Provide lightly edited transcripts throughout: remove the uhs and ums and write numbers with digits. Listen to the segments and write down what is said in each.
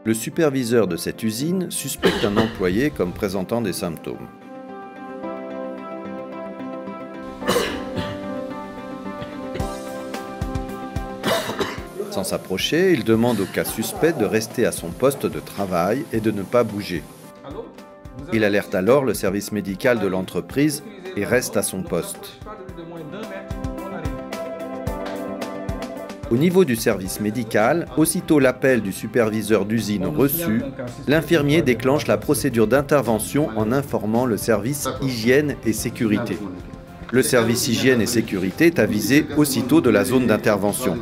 Le superviseur de cette usine suspecte un employé comme présentant des symptômes. Sans s'approcher, il demande au cas suspect de rester à son poste de travail et de ne pas bouger. Il alerte alors le service médical de l'entreprise et reste à son poste. Au niveau du service médical, aussitôt l'appel du superviseur d'usine reçu, l'infirmier déclenche la procédure d'intervention en informant le service hygiène et sécurité. Le service hygiène et sécurité est avisé aussitôt de la zone d'intervention.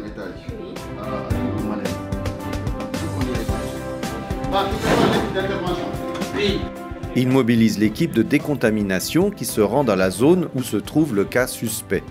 Il mobilise l'équipe de décontamination qui se rend dans la zone où se trouve le cas suspect.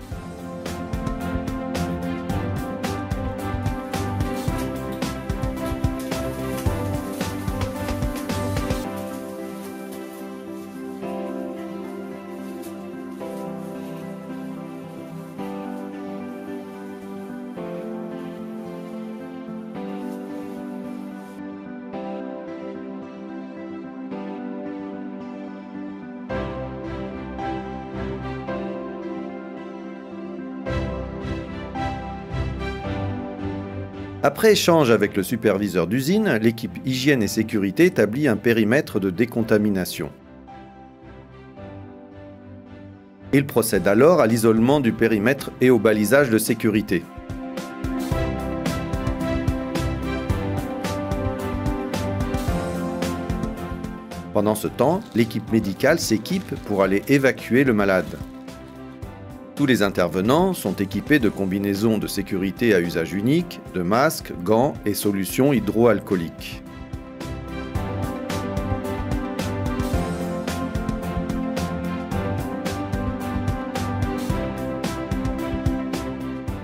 Après échange avec le superviseur d'usine, l'équipe hygiène et sécurité établit un périmètre de décontamination. Il procède alors à l'isolement du périmètre et au balisage de sécurité. Pendant ce temps, l'équipe médicale s'équipe pour aller évacuer le malade. Tous les intervenants sont équipés de combinaisons de sécurité à usage unique, de masques, gants et solutions hydroalcooliques.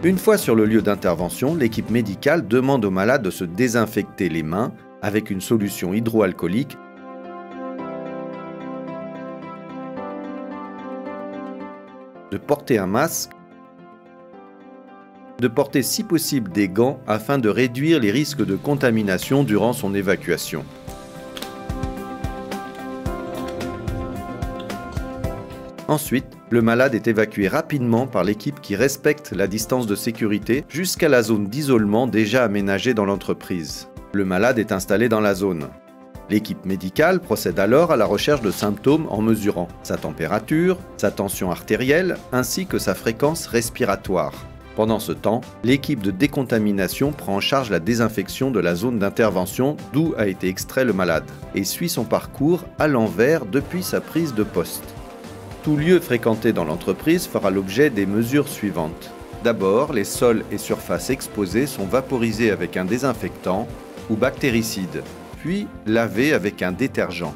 Une fois sur le lieu d'intervention, l'équipe médicale demande au malade de se désinfecter les mains avec une solution hydroalcoolique, de porter un masque, de porter si possible des gants afin de réduire les risques de contamination durant son évacuation. Ensuite, le malade est évacué rapidement par l'équipe qui respecte la distance de sécurité jusqu'à la zone d'isolement déjà aménagée dans l'entreprise. Le malade est installé dans la zone. L'équipe médicale procède alors à la recherche de symptômes en mesurant sa température, sa tension artérielle ainsi que sa fréquence respiratoire. Pendant ce temps, l'équipe de décontamination prend en charge la désinfection de la zone d'intervention d'où a été extrait le malade et suit son parcours à l'envers depuis sa prise de poste. Tout lieu fréquenté dans l'entreprise fera l'objet des mesures suivantes. D'abord, les sols et surfaces exposés sont vaporisés avec un désinfectant ou bactéricide, puis lavés avec un détergent.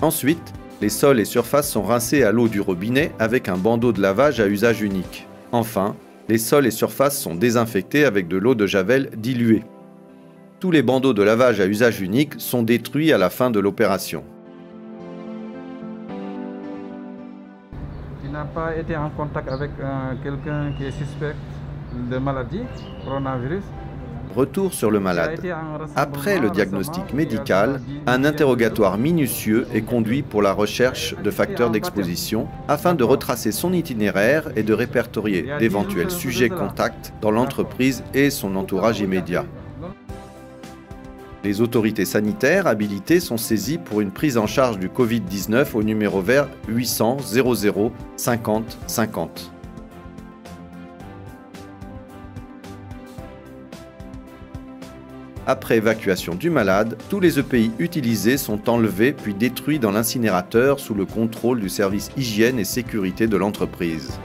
Ensuite, les sols et surfaces sont rincés à l'eau du robinet avec un bandeau de lavage à usage unique. Enfin, les sols et surfaces sont désinfectés avec de l'eau de javel diluée. Tous les bandeaux de lavage à usage unique sont détruits à la fin de l'opération. Tu n'as pas été en contact avec quelqu'un qui est suspect de maladie, coronavirus? Retour sur le malade. Après le diagnostic médical, un interrogatoire minutieux est conduit pour la recherche de facteurs d'exposition afin de retracer son itinéraire et de répertorier d'éventuels sujets contacts dans l'entreprise et son entourage immédiat. Les autorités sanitaires habilitées sont saisies pour une prise en charge du Covid-19 au numéro vert 800 00 50 50. Après évacuation du malade, tous les EPI utilisés sont enlevés puis détruits dans l'incinérateur sous le contrôle du service hygiène et sécurité de l'entreprise.